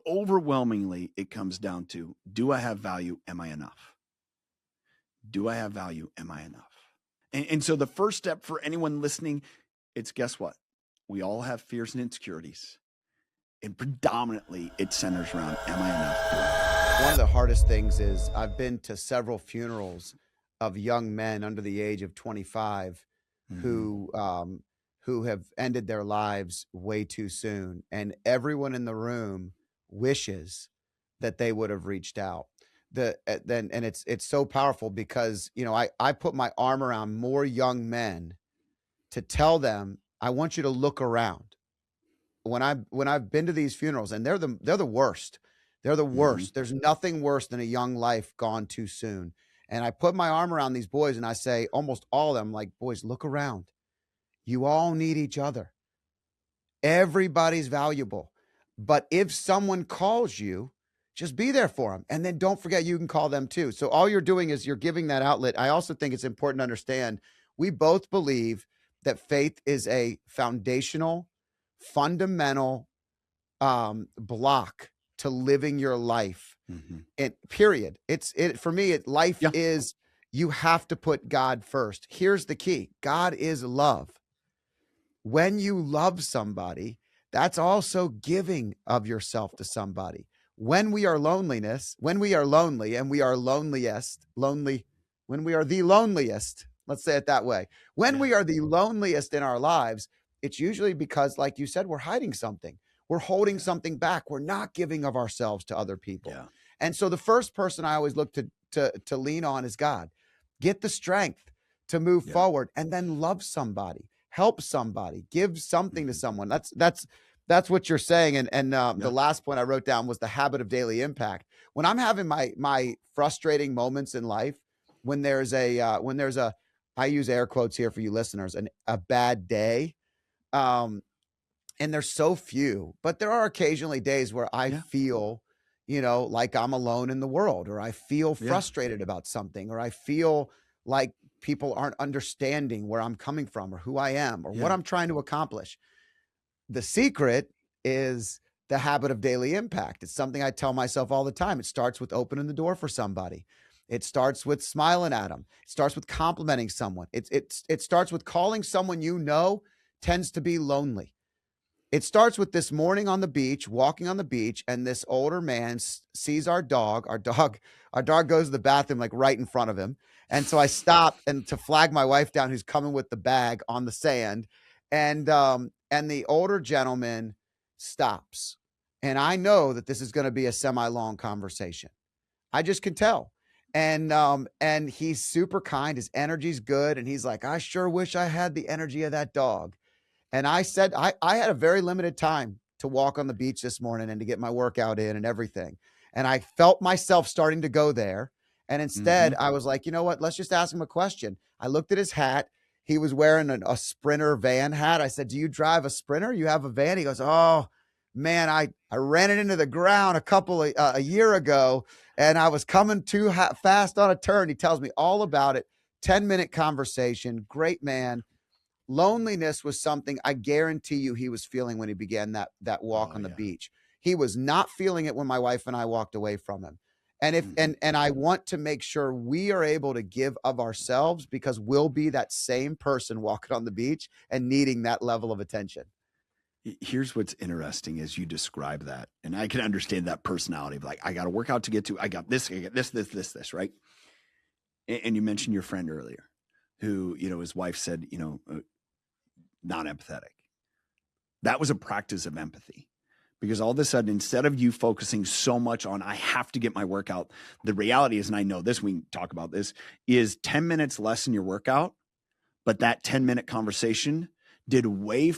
overwhelmingly, it comes down to, do I have value? Am I enough? Do I have value? Am I enough? And so the first step for anyone listening, it's, guess what? We all have fears and insecurities. And predominantly it centers around, am I enough? One of the hardest things is I've been to several funerals of young men under the age of 25 who have ended their lives way too soon. And everyone in the room wishes that they would have reached out. It's so powerful because, you know, I put my arm around more young men to tell them, I want you to look around. When I've been to these funerals, and they're the worst. They're the worst. There's nothing worse than a young life gone too soon. And I put my arm around these boys and I say, almost all of them, like, boys, look around. You all need each other. Everybody's valuable. But if someone calls you, just be there for them. And then don't forget, you can call them too. So all you're doing is you're giving that outlet. I also think it's important to understand we both believe that faith is a foundational, fundamental block to living your life. And period. For me, life is, you have to put God first. Here's the key. God is love. When you love somebody, that's also giving of yourself to somebody. When we are lonely and we are when we are the loneliest, let's say it that way. When we are the loneliest in our lives, it's usually because, like you said, we're hiding something. We're holding something back. We're not giving of ourselves to other people. And so the first person I always look to lean on is God. Get the strength to move forward, and then love somebody, help somebody, give something to someone. That's what you're saying. And the last point I wrote down was the habit of daily impact. When I'm having my frustrating moments in life, when there's a I use air quotes here for you listeners, a bad day. And there's so few, but there are occasionally days where I feel, like I'm alone in the world, or I feel frustrated about something, or I feel like people aren't understanding where I'm coming from or who I am or what I'm trying to accomplish. The secret is the habit of daily impact. It's something I tell myself all the time. It starts with opening the door for somebody. It starts with smiling at them. It starts with complimenting someone. It starts with calling someone tends to be lonely. It starts with this morning on the beach, walking on the beach, and this older man sees our dog. Our dog goes to the bathroom like right in front of him. And so I stop and to flag my wife down, who's coming with the bag on the sand. And the older gentleman stops. And I know that this is going to be a semi-long conversation. I just can tell. And he's super kind. His energy's good. And he's like, I sure wish I had the energy of that dog. And I said, I had a very limited time to walk on the beach this morning and to get my workout in and everything. And I felt myself starting to go there. And instead I was like, you know what? Let's just ask him a question. I looked at his hat. He was wearing a Sprinter van hat. I said, do you drive a Sprinter? You have a van? He goes, oh man, I ran it into the ground a year ago, and I was coming too fast on a turn. He tells me all about it. 10-minute conversation. Great man. Loneliness was something I guarantee you he was feeling when he began that walk on the beach. He was not feeling it when my wife and I walked away from him. And and I want to make sure we are able to give of ourselves, because we'll be that same person walking on the beach and needing that level of attention. Here's what's interesting as you describe that. And I can understand that personality of like, I got a workout to get to. I got this, right? And you mentioned your friend earlier who, his wife said, not empathetic. That was a practice of empathy, because all of a sudden, instead of you focusing so much on, I have to get my workout, the reality is, and I know this, we can talk about this, is 10 minutes less in your workout, but that 10-minute conversation did way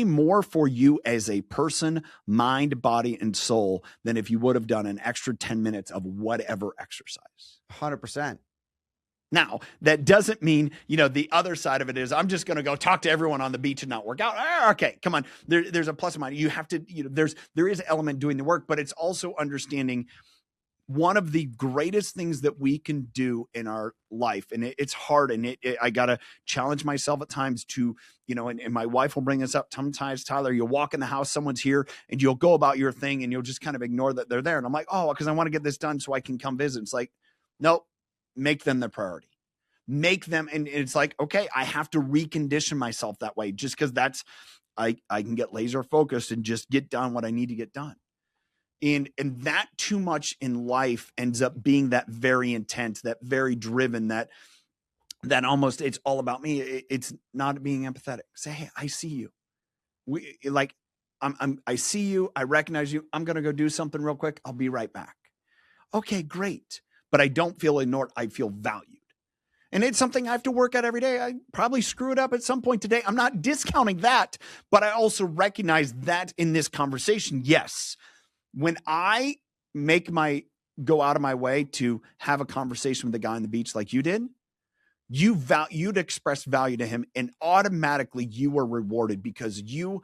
more for you as a person, mind, body, and soul than if you would have done an extra 10 minutes of whatever exercise. 100%. Now, that doesn't mean, the other side of it is I'm just going to go talk to everyone on the beach and not work out. Okay, come on. There's a plus and minus. You have to, there is an element doing the work, but it's also understanding one of the greatest things that we can do in our life, and it's hard, and I gotta challenge myself at times to, and my wife will bring this up sometimes. Tyler, you'll walk in the house, someone's here, and you'll go about your thing, and you'll just kind of ignore that they're there. And I'm like, oh, because I want to get this done so I can come visit. It's like, nope, make them the priority. Make them, and it's like, okay, I have to recondition myself that way, just because I can get laser focused and just get done what I need to get done. And that too much in life ends up being that very intense, that very driven, that almost it's all about me. It's not being empathetic. Say, hey, I see you. I see you. I recognize you. I'm going to go do something real quick. I'll be right back. Okay, great. But I don't feel ignored. I feel valued. And it's something I have to work at every day. I probably screw it up at some point today. I'm not discounting that, but I also recognize that in this conversation, yes, when I go out of my way to have a conversation with the guy on the beach like you did, you'd express value to him, and automatically you were rewarded because you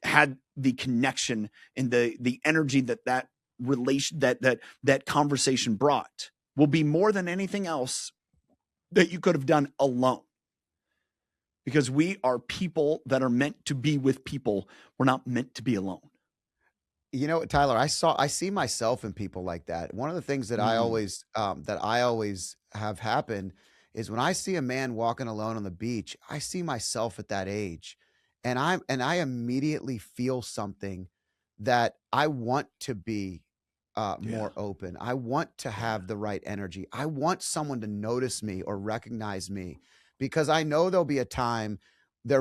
had the connection and the energy that relation that conversation brought will be more than anything else that you could have done alone. Because we are people that are meant to be with people. We're not meant to be alone. Tyler, I see myself in people like that. One of the things that I always have happen is when I see a man walking alone on the beach, I see myself at that age, and I immediately feel something that I want to be more open. I want to have the right energy. I want someone to notice me or recognize me, because I know there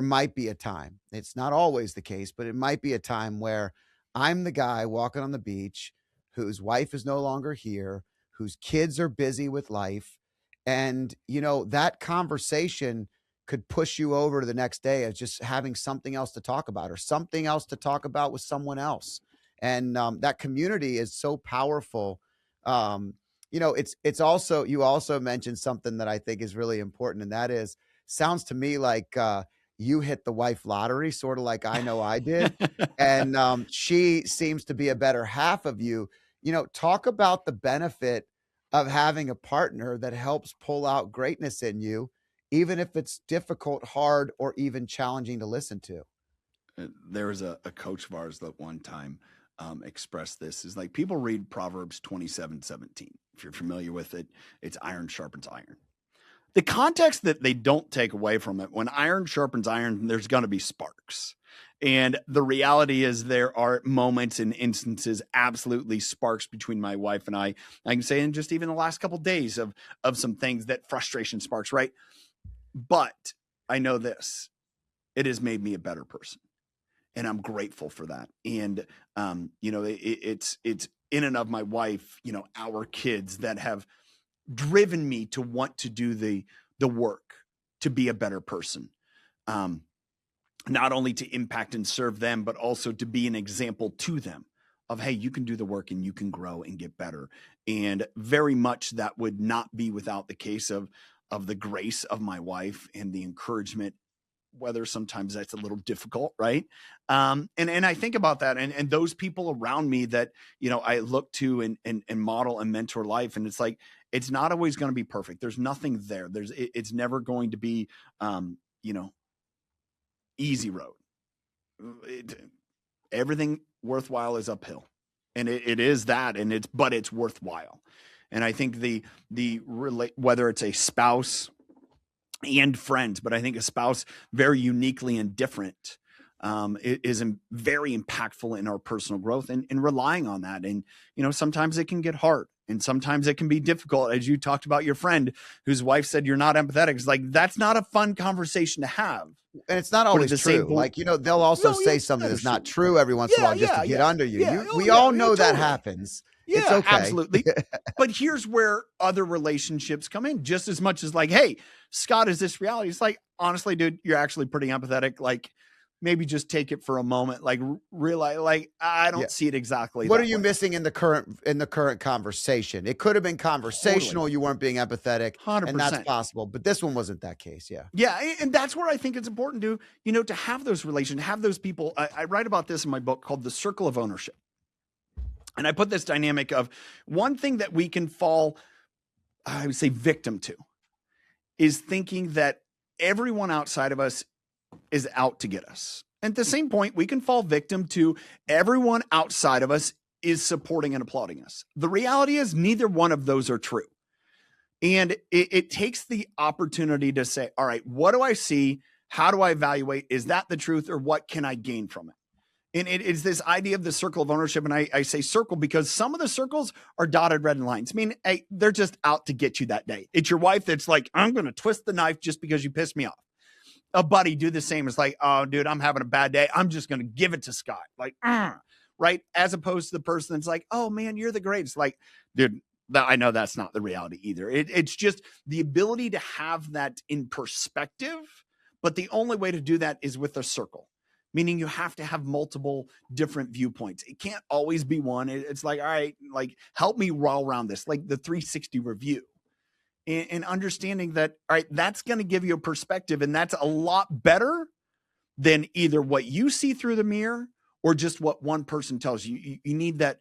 might be a time. It's not always the case, but it might be a time where I'm the guy walking on the beach whose wife is no longer here, whose kids are busy with life. And, that conversation could push you over to the next day as just having something else to talk about, or something else to talk about with someone else. And that community is so powerful. It's also, you also mentioned something that I think is really important. And that is, sounds to me like you hit the wife lottery, sort of like I know I did. And she seems to be a better half of you. Talk about the benefit of having a partner that helps pull out greatness in you, even if it's difficult, hard, or even challenging to listen to. There was a coach of ours that one time expressed this, is like, people read Proverbs 27:17. If you're familiar with it, it's iron sharpens iron. The context that they don't take away from it, when iron sharpens iron, there's going to be sparks. And the reality is there are moments and instances, absolutely sparks between my wife and I can say, in just even the last couple of days of some things, that frustration sparks, right? But I know this, it has made me a better person. And I'm grateful for that. And, it's in and of my wife, our kids that have driven me to want to do the work to be a better person. Not only to impact and serve them, but also to be an example to them of, hey, you can do the work and you can grow and get better. And very much that would not be without the case of the grace of my wife and the encouragement, whether sometimes that's a little difficult, right? And I think about that and those people around me that, I look to and model and mentor life. And it's like, it's not always going to be perfect. There's nothing there. It's never going to be, easy road. Everything worthwhile is uphill, and it is that, but it's worthwhile. And I think whether it's a spouse and friends, but I think a spouse very uniquely and different is very impactful in our personal growth, and relying on that. And, sometimes it can get hard, and sometimes it can be difficult. As you talked about your friend whose wife said you're not empathetic. It's like, that's not a fun conversation to have. And it's not always true. Like, they'll also say something that's not true every once in a while just to get under you. We all know that happens. Yeah, it's okay. Absolutely. But here's where other relationships come in, just as much as like, hey, Scott, is this reality? It's like, honestly, dude, you're actually pretty empathetic. Like, maybe just take it for a moment. Like, realize, like, I don't see it exactly. What are you missing in the current conversation? It could have been conversational. Totally. You weren't being empathetic, 100%. And that's possible. But this one wasn't that case. Yeah. Yeah. And that's where I think it's important to, to have those relations, have those people. I write about this in my book called The Circle of Ownership. And I put this dynamic of one thing that we can fall, I would say, victim to is thinking that everyone outside of us is out to get us. At the same point, we can fall victim to everyone outside of us is supporting and applauding us. The reality is neither one of those are true. And it takes the opportunity to say, all right, what do I see? How do I evaluate? Is that the truth, or what can I gain from it? And it is this idea of the circle of ownership. And I say circle because some of the circles are dotted red lines. I mean, hey, they're just out to get you that day. It's your wife that's like, I'm going to twist the knife just because you pissed me off. A buddy do the same. It's like, oh, dude, I'm having a bad day. I'm just going to give it to Scott. Like, right? As opposed to the person that's like, oh, man, you're the greatest. Like, dude, I know that's not the reality either. It's just the ability to have that in perspective. But the only way to do that is with a circle. Meaning you have to have multiple different viewpoints. It can't always be one. It's like, all right, like help me roll around this, like the 360 review. And understanding that, all right, that's going to give you a perspective. And that's a lot better than either what you see through the mirror or just what one person tells you. You need that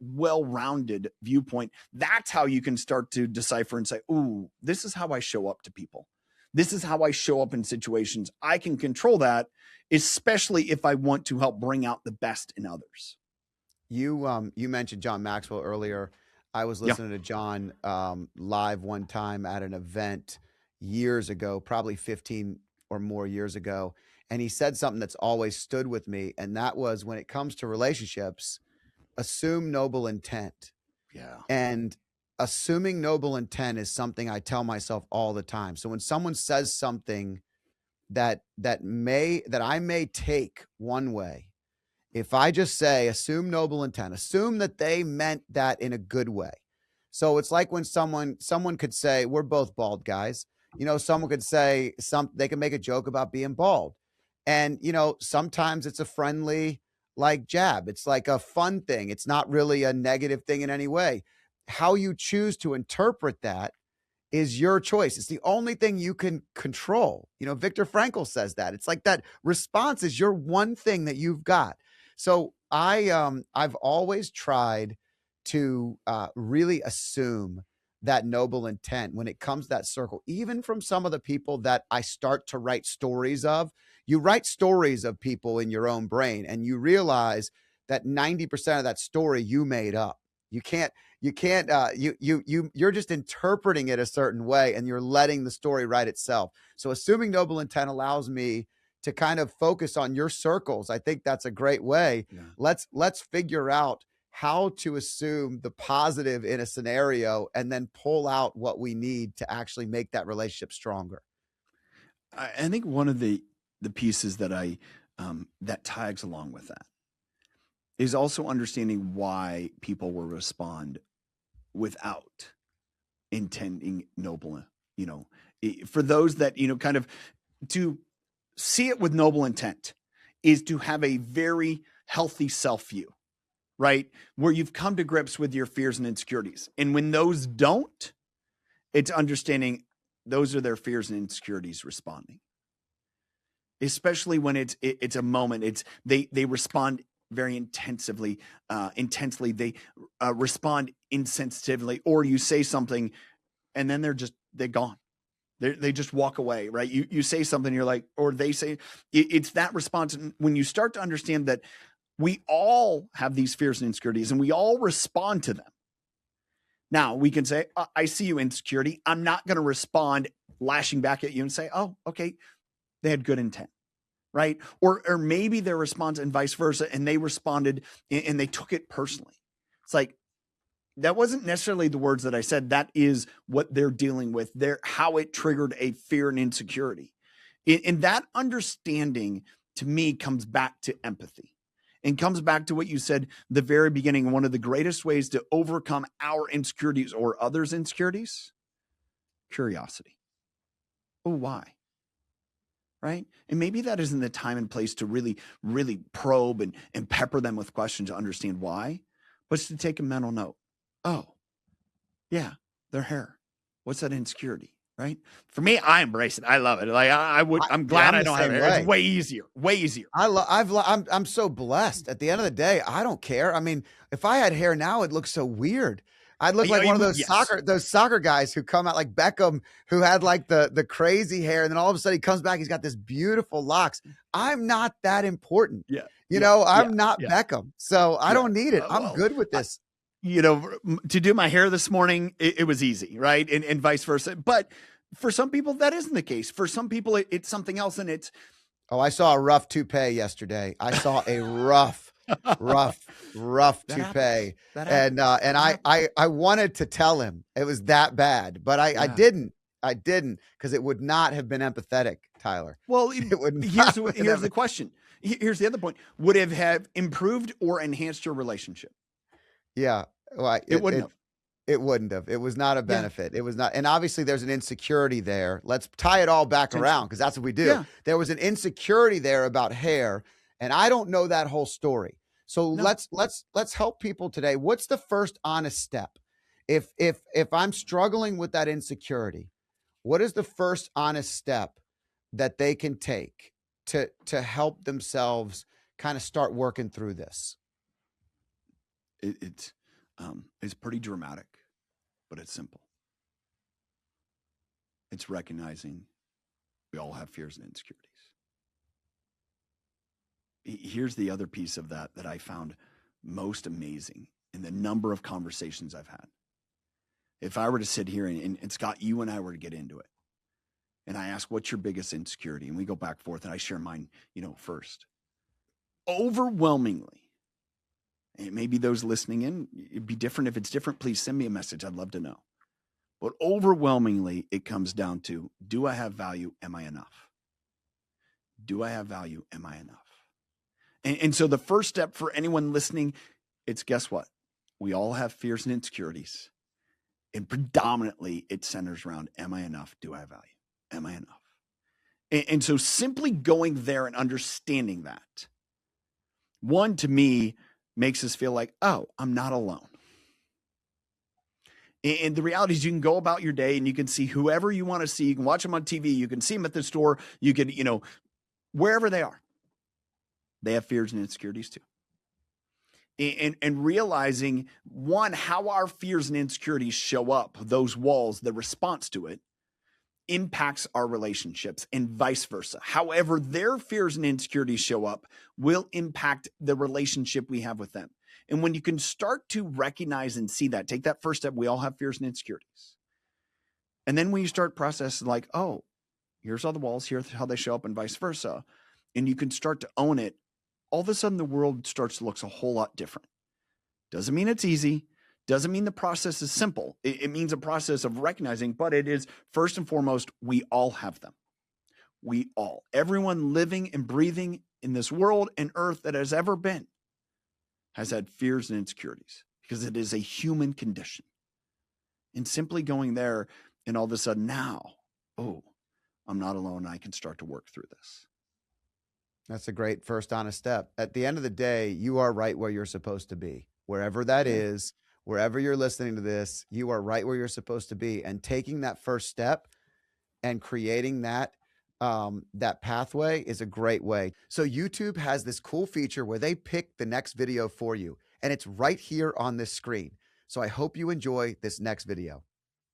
well-rounded viewpoint. That's how you can start to decipher and say, ooh, this is how I show up to people. This is how I show up in situations. I can control that, especially if I want to help bring out the best in others. You mentioned John Maxwell earlier. I was listening to John live one time at an event years ago, probably 15 or more years ago. And he said something that's always stood with me. And that was, when it comes to relationships, assume noble intent. Yeah. And assuming noble intent is something I tell myself all the time. So when someone says something that I may take one way, if I just say, assume noble intent, assume that they meant that in a good way. So it's like when someone could say, we're both bald guys. Someone could say they can make a joke about being bald. And, sometimes it's a friendly like jab. It's like a fun thing. It's not really a negative thing in any way. How you choose to interpret that is your choice. It's the only thing you can control. Viktor Frankl says that. It's like that response is your one thing that you've got. So I've always tried to really assume that noble intent when it comes to that circle, even from some of the people that I start to write stories of. You write stories of people in your own brain, and you realize that 90% of that story you made up. You're just interpreting it a certain way, and you're letting the story write itself. So assuming noble intent allows me to kind of focus on your circles. I think that's a great way. Yeah. Let's figure out how to assume the positive in a scenario and then pull out what we need to actually make that relationship stronger. I think one of the pieces that that tags along with that is also understanding why people will respond without intending noble, for those that, kind of to see it with noble intent is to have a very healthy self-view, right? Where you've come to grips with your fears and insecurities. And when those don't, it's understanding those are their fears and insecurities responding. Especially when it's a moment, they respond very intensely. They respond insensitively, or you say something and then they're gone. They just walk away, right? You say something, you're like, or they say, it's that response. And when you start to understand that we all have these fears and insecurities and we all respond to them. Now we can say, I see you, insecurity. I'm not going to respond lashing back at you and say, oh, okay, they had good intent, right? Or maybe their response and vice versa, and they responded and they took it personally. It's like, that wasn't necessarily the words that I said. That is what they're dealing with. How it triggered a fear and insecurity. And that understanding, to me, comes back to empathy and comes back to what you said the very beginning. One of the greatest ways to overcome our insecurities or others' insecurities, curiosity. Oh, why? Right? And maybe that isn't the time and place to really, really probe and pepper them with questions to understand why, but it's to take a mental note. Oh, yeah, their hair. What's that insecurity? right? For me, I embrace it. I love it. Like I'm Yeah, glad I'm I the don't have same hair. It's way. way easier. Way easier. I'm so blessed. At the end of the day, I don't care. I mean, if I had hair now, it looks so weird. I'd look like one of Yes. those soccer guys who come out like Beckham, who had like the crazy hair, and then all of a sudden he comes back, he's got this beautiful locks. I'm not that important. Yeah. You Yeah. know, Yeah. I'm not Yeah. Beckham, so I Yeah. don't need it. I'm Well, good with this. to do my hair this morning, it was easy, right? And vice versa. But for some people, that isn't the case. For some people, it's something else, and it's Oh, I saw a rough toupee yesterday. I saw a rough that happens. toupee, That and happens. and That happens. I wanted to tell him it was that bad, but I Yeah. didn't. I didn't, because it would not have been empathetic, Tyler. Well, It would not here's have been here's the question. Here's the other point. Would it have improved or enhanced your relationship? Yeah, well, It wouldn't have. it wouldn't have. It was not a Yeah. benefit. It was not, and obviously there's an insecurity there. Let's tie it all back around, because that's what we do. Yeah. There was an insecurity there about hair, and I don't know that whole story. So No. let's help people today. What's the first honest step? If I'm struggling with that insecurity, what is the first honest step that they can take to help themselves kind of start working through this? It's pretty dramatic, but it's simple. It's recognizing we all have fears and insecurities. Here's the other piece of that I found most amazing in the number of conversations I've had. If I were to sit here and Scott, you and I were to get into it, and I ask, what's your biggest insecurity? And we go back and forth, and I share mine, first. Overwhelmingly, and maybe those listening in, it'd be different. If it's different, please send me a message. I'd love to know. But overwhelmingly, it comes down to, do I have value? Am I enough? Do I have value? Am I enough? And so the first step for anyone listening, it's, guess what? We all have fears and insecurities. And predominantly, it centers around, am I enough? Do I have value? Am I enough? And so simply going there and understanding that, one, to me, makes us feel like, oh, I'm not alone. And the reality is, you can go about your day and you can see whoever you want to see. You can watch them on TV. You can see them at the store. You can, wherever they are, they have fears and insecurities too. And realizing, one, how our fears and insecurities show up, those walls, the response to it, impacts our relationships, and vice versa. However, their fears and insecurities show up will impact the relationship we have with them. And when you can start to recognize and see that, take that first step, we all have fears and insecurities. And then when you start processing, like, oh, here's all the walls, here's how they show up, and vice versa, and you can start to own it, all of a sudden the world starts to look a whole lot different. Doesn't mean it's easy. Doesn't mean the process is simple. It means a process of recognizing, but it is, first and foremost, we all have them. We all, everyone living and breathing in this world and earth that has ever been, has had fears and insecurities, because it is a human condition. And simply going there, and all of a sudden now, oh, I'm not alone. I can start to work through this. That's a great first honest step. At the end of the day, you are right where you're supposed to be. Wherever that is, wherever you're listening to this, you are right where you're supposed to be. And taking that first step and creating that pathway is a great way. So YouTube has this cool feature where they pick the next video for you, and it's right here on this screen. So I hope you enjoy this next video.